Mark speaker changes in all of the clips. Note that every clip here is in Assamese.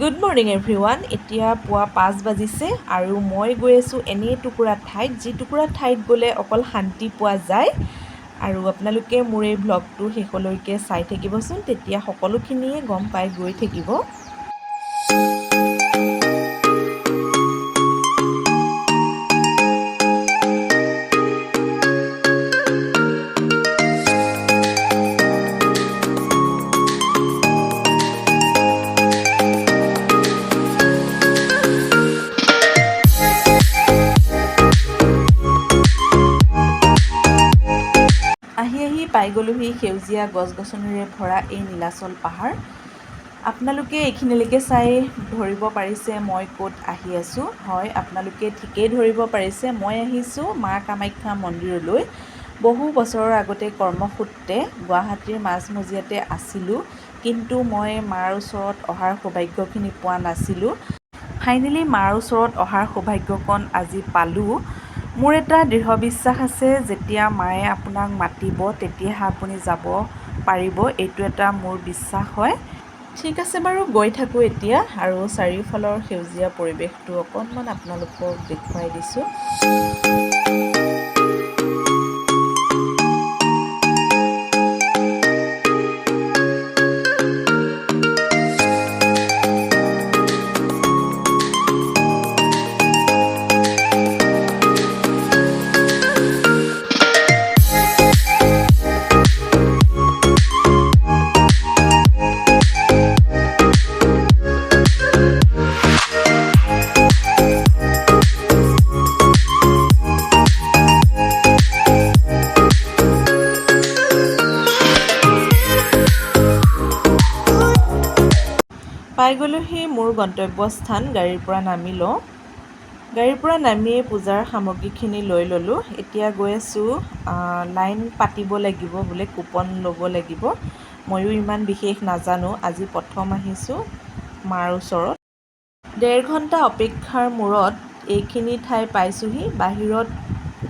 Speaker 1: Good morning everyone. এতিয়া পুৱা 5 বাজিছে আৰু মই গৈ আছোঁ এনে টুকুৰা ঠাইত, যি টুকুৰা ঠাইত গ'লে অকল শান্তি পোৱা যায়। আৰু আপোনালোকে মোৰ এই ভ্লগটো শেষলৈকে চাই থাকিবচোন, তেতিয়া সকলোখিনিয়ে গম পাই গৈ থাকিব। আহি পাই গ'লোহি সেউজীয়া গছ-গছনিৰে ভৰা এই নীলাচল পাহাৰ। আপোনালোকে এইখিনিলৈকে চাই ধৰিব পাৰিছে মই ক'ত আহি আছোঁ। হয়, আপোনালোকে ঠিকেই ধৰিব পাৰিছে, মই আহিছোঁ মা কামাখ্যা মন্দিৰলৈ। বহু বছৰৰ আগতে কৰ্মসূত্ৰে গুৱাহাটীৰ মাজমজিয়াতে আছিলোঁ, কিন্তু মই মাৰ ওচৰত অহাৰ সৌভাগ্যখিনি পোৱা নাছিলোঁ। ফাইনেলি মাৰ ওচৰত অহাৰ সৌভাগ্যকণ আজি পালোঁ। মোৰ এটা দৃঢ় বিশ্বাস আছে, যেতিয়া মায়ে আপোনাক মাতিব তেতিয়াহে আপুনি যাব পাৰিব, এইটো এটা মোৰ বিশ্বাস হয়। ঠিক আছে বাৰু, গৈ থাকোঁ এতিয়া আৰু চাৰিওফালৰ সেউজীয়া পৰিৱেশটো অকণমান আপোনালোকক দেখুৱাই দিছোঁ। পাই গ'লোহি মোৰ গন্তব্যস্থান। গাড়ীৰ পৰা নামি লওঁ। গাড়ীৰ পৰা নামিয়ে পূজাৰ সামগ্ৰীখিনি লৈ ল'লোঁ। এতিয়া গৈ আছোঁ, লাইন পাতিব লাগিব বোলে, কুপন ল'ব লাগিব। ময়ো ইমান বিশেষ নাজানো, আজি প্ৰথম আহিছোঁ মাৰ ওচৰত। 1.5 ঘণ্টা অপেক্ষাৰ মূৰত এইখিনি ঠাই পাইছোঁহি। বাহিৰত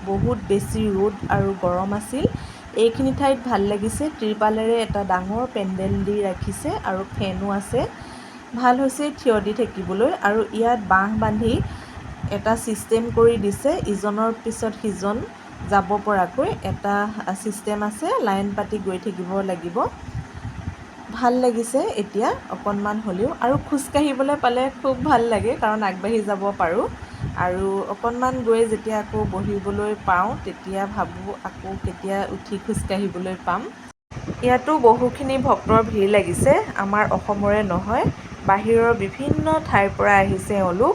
Speaker 1: বহুত বেছি ৰ'দ আৰু গৰম আছিল। এইখিনি ঠাইত ভাল লাগিছে, ত্ৰিপালেৰে এটা ডাঙৰ পেণ্ডেল দি ৰাখিছে আৰু ফেনো আছে। ভাল হৈছে থিয় দি থাকিবলৈ, আৰু ইয়াত বাঁহ বান্ধি এটা ছিষ্টেম কৰি দিছে, ইজনৰ পিছত সিজন যাব পৰাকৈ এটা ছিষ্টেম আছে। লাইন পাতি গৈ থাকিব লাগিব। ভাল লাগিছে এতিয়া অকণমান হ'লেও, আৰু খোজকাঢ়িবলৈ পালে খুব ভাল লাগে, কাৰণ আগবাঢ়ি যাব পাৰোঁ। আৰু অকণমান গৈ যেতিয়া আকৌ বহিবলৈ পাওঁ, তেতিয়া ভাবোঁ আকৌ কেতিয়া উঠি খোজকাঢ়িবলৈ পাম। ইয়াতো বহুখিনি ভক্তৰ ভিৰ লাগিছে, আমাৰ অসমৰে নহয়, বাহিৰৰ বিভিন্ন ঠাইৰ পৰা আহিছে এওঁলোক।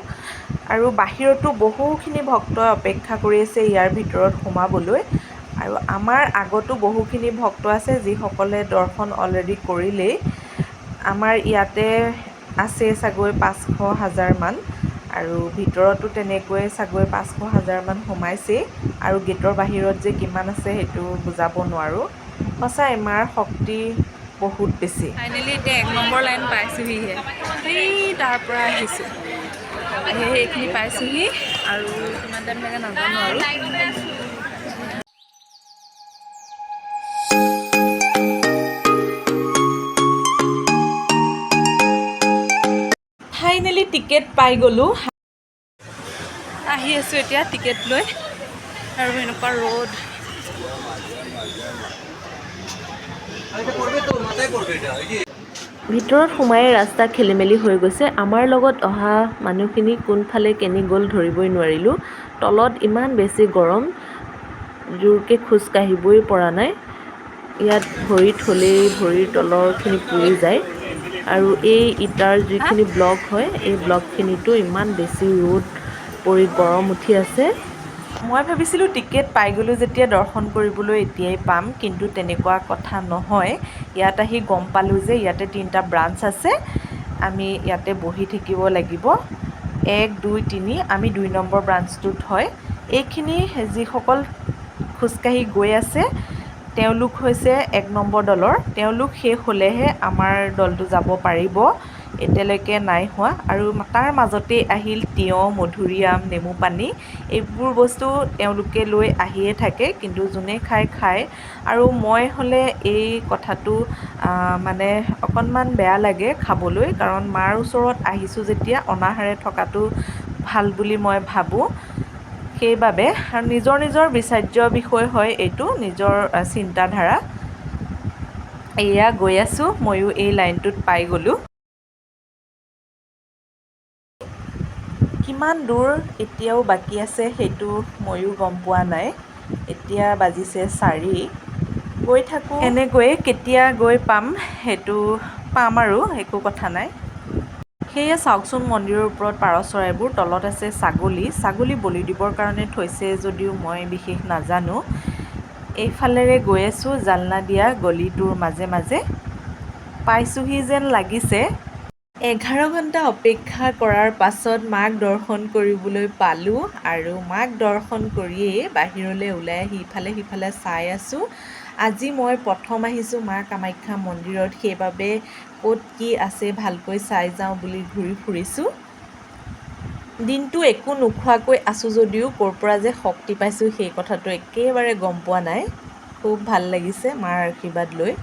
Speaker 1: আৰু বাহিৰতো বহুখিনি ভক্তই অপেক্ষা কৰি আছে ইয়াৰ ভিতৰত সোমাবলৈ। আৰু আমাৰ আগতো বহুখিনি ভক্ত আছে, যিসকলে দৰ্শন অলৰেডি কৰিলেই। আমাৰ ইয়াতে আছে চাগৈ 500-1000 মান, আৰু ভিতৰতো তেনেকৈ চাগৈ 500-1000 মান সোমাইছেই। আৰু গেটৰ বাহিৰত যে কিমান আছে সেইটো বুজাব নোৱাৰোঁ। সঁচাই মাৰ শক্তি বহুত বেছি। ফাইনেলি এতিয়া 1 নম্বৰ লাইন পাইছোঁহিহে। সেই তাৰ পৰা আহিছোঁ, এইখিনি পাইছোঁহি, আৰু কিমান টাইম লাগে নাজানো আৰু। ফাইনেলি টিকেট পাই গ'লোঁ। আহি আছোঁ এতিয়া টিকেট লৈ, আৰু এনেকুৱা ৰ'দ। ভিতৰত সোমাই ৰাস্তা খেলিমেলি হৈ গৈছে। আমাৰ লগত অহা মানুহখিনি কোনফালে কেনি গ'ল ধৰিবই নোৱাৰিলোঁ। তলত ইমান বেছি গৰম, জোৰকৈ খোজ কাঢ়িবই পৰা নাই। ইয়াত ভৰি থ'লেই ভৰিৰ তলৰখিনি পুৰি যায়। আৰু এই ইটাৰ যিখিনি ব্লক হয়, এই ব্লকখিনিতো ইমান বেছি ৰ'দ পৰি গৰম উঠি আছে। মই ভাবিছিলোঁ টিকেট পাই গ'লোঁ যেতিয়া দৰ্শন কৰিবলৈ এতিয়াই পাম, কিন্তু তেনেকুৱা কথা নহয়। ইয়াত আহি গম পালোঁ যে ইয়াতে 3টা ব্ৰাঞ্চ আছে, আমি ইয়াতে বহি থাকিব লাগিব। 1, 2, 3, আমি 2 নম্বৰ ব্ৰাঞ্চটোত হয়। এইখিনি যিসকল খোজকাঢ়ি গৈ আছে, তেওঁলোক হৈছে 1 নম্বৰ দলৰ। তেওঁলোক শেষ হ'লেহে আমাৰ দলটো যাব পাৰিব। এতিয়ালৈকে নাই হোৱা। আৰু তাৰ মাজতেই আহিল তিয়ঁহ, মধুৰিআম, নেমু পানী, এইবোৰ বস্তু তেওঁলোকে লৈ আহিয়ে থাকে, কিন্তু যোনে খায় খায়। আৰু মই হ'লে এই কথাটো মানে অকণমান বেয়া লাগে খাবলৈ, কাৰণ মাৰ ওচৰত আহিছোঁ যেতিয়া অনাহাৰে থকাটো ভাল বুলি মই ভাবোঁ। সেইবাবে নিজৰ নিজৰ বিচাৰ্য বিষয় হয়, এইটো নিজৰ চিন্তাধাৰা। এয়া গৈ আছোঁ, ময়ো এই লাইনটোত পাই গ'লোঁ। কিমান দূৰ এতিয়াও বাকী আছে সেইটো ময়ো গম পোৱা নাই। এতিয়া বাজিছে 4। গৈ থাকোঁ, এনেকৈয়ে কেতিয়া গৈ পাম সেইটো পাম আৰু একো কথা নাই। সেয়ে চাওকচোন, মন্দিৰৰ ওপৰত পাৰ চৰাইবোৰ, তলত আছে ছাগলী। ছাগলী বলি দিবৰ কাৰণে থৈছে যদিও মই বিশেষ নাজানো। এইফালেৰে গৈ আছোঁ জালনা দিয়া গলিটোৰ মাজে মাজে। পাইছোঁহি যেন লাগিছে। 11 ঘণ্টা অপেক্ষা কৰাৰ পাছত মাক দৰ্শন কৰিবলৈ পালোঁ, আৰু মাক দৰ্শন কৰিয়েই বাহিৰলৈ ওলাই আহি ইফালে সিফালে চাই আছোঁ। আজি মই প্ৰথম আহিছোঁ মা কামাখ্যা মন্দিৰত, সেইবাবে ক'ত কি আছে ভালকৈ চাই যাওঁ বুলি ঘূৰি ফুৰিছোঁ। দিনটো একো নোখোৱাকৈ আছোঁ যদিও ক'ৰ পৰা যে শক্তি পাইছোঁ সেই কথাটো একেবাৰে গম পোৱা নাই। খুব ভাল লাগিছে মাৰ আশীৰ্বাদ লৈ।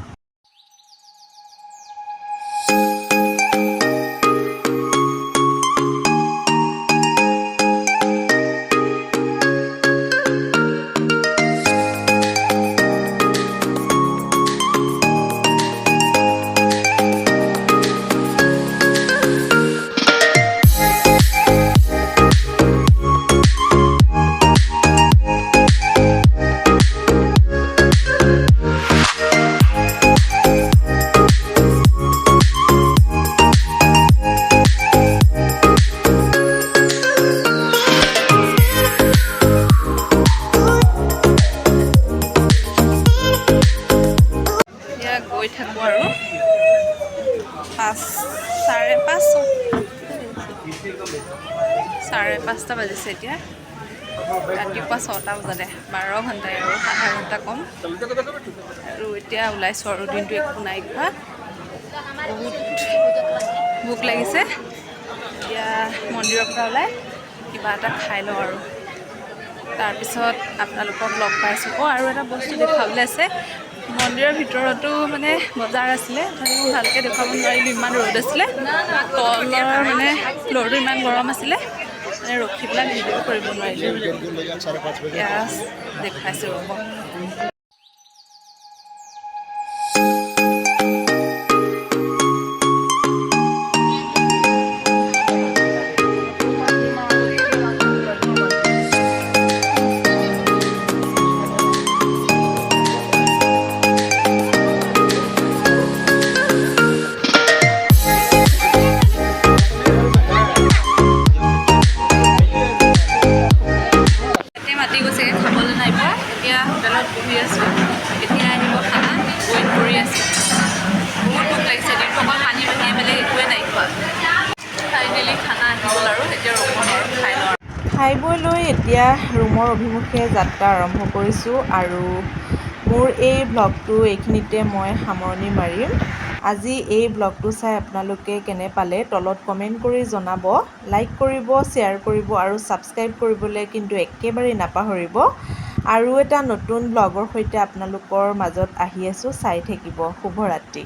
Speaker 1: গৈ থাকোঁ আৰু 5:30 বাজিছে এতিয়া। ৰাতিপুৱা 6টা বজাতে, 12 ঘণ্টাই আৰু আধা ঘণ্টা কম। আৰু এতিয়া ওলাইছোঁ আৰু দিনটো একো নাই খোৱা, বহুত ভোক লাগিছে। এতিয়া মন্দিৰৰ পৰা ওলাই কিবা এটা খাই লওঁ আৰু তাৰপিছত আপোনালোকক লগ পাইছোঁ। আৰু এটা বস্তু দেখাবলৈ আছে, মন্দিৰৰ ভিতৰতো মানে বজাৰ আছিলে, ভালকৈ দেখুৱাব নোৱাৰিলোঁ, ইমান ৰ'দ আছিলে। তলৰ মানে ফ্ল'ৰটো ইমান গৰম আছিলে, মানে ৰখি পেলাই ভিডিঅ' কৰিব নোৱাৰিলোঁ। এয়া দেখাইছোঁ ৰ'ব। মাতি গৈছে খাবলৈ নাই পোৱা, এতিয়া হোটেলত বহি আছোঁ। এতিয়া আহিব খানা, ৱেইট কৰি আছোঁ। বহুত ভোক লাগিছে, দিনটো অকল পানী বাহিৰে বেলেগ একোৱে নাই খোৱা। ফাইনেলি খানা আহি গ'ল আৰু এতিয়া ৰ'ব নোৱাৰোঁ, খাই লওঁ। খাই বৈ লৈ এতিয়া ৰুমৰ অভিমুখে যাত্ৰা আৰম্ভ কৰিছোঁ, আৰু মোৰ এই ব্লগটো এইখিনিতে মই সামৰণি মাৰিম। আজি এই ব্লগটো চাই আপোনালোকে কেনে পালে তলত কমেণ্ট কৰি জনাব। লাইক কৰিব, শ্বেয়াৰ কৰিব আৰু ছাবস্ক্ৰাইব কৰিবলৈ কিন্তু একেবাৰেই নাপাহৰিব। আৰু এটা নতুন ব্লগৰ সৈতে আপোনালোকৰ মাজত আহি আছোঁ, চাই থাকিব। শুভৰাত্ৰি।